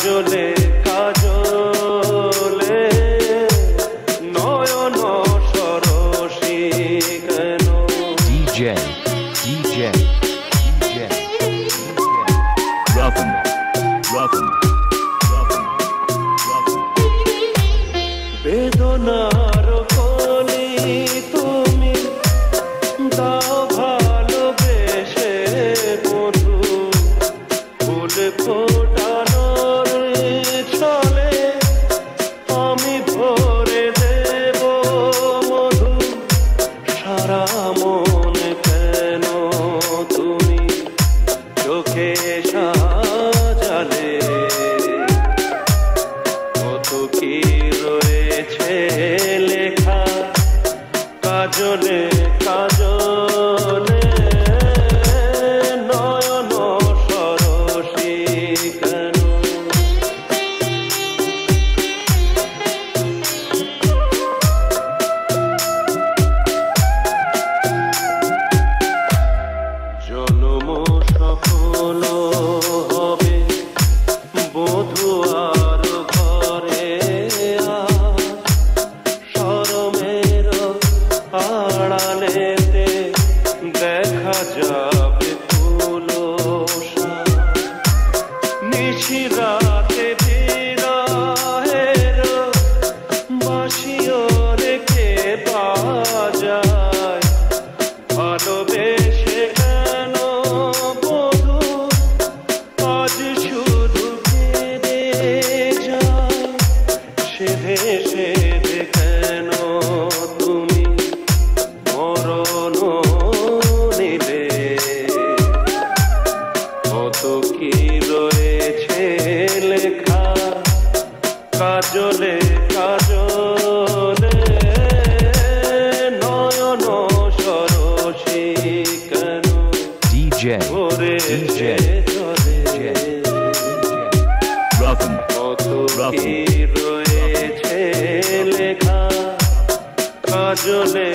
কাজলে কাজলে নয়ন সরসী কেন DJ Robin বেদনার কলি তুমি দাও ভালোবেসে বধু ফুল ফোটানোর ছলে আমি ভরে দেব মধু সারা মন কেন তুমি চোখে সাজালে কত কি রয়েছে লেখা কাজলে কাজলে নয়ন সরসী কেন জন্ম সফল হবে বধূ আর ঘরে শরমের আড়ালেতে দেখা যাবে ফুলসা নিশিরাতে বিরহের বাঁশিও রেখে বাজায় ভালোবেসে কেন বধূ আজ শুধু কেঁদে যায় সেধে সেধে কেন তুমি মরণ নিলে কত কি রয়েছে লেখা কাজলে কাজলে নয়ন সরসী কেন DJ ভরে চলে Robin কত কি রয়েছে লেখা কাজলে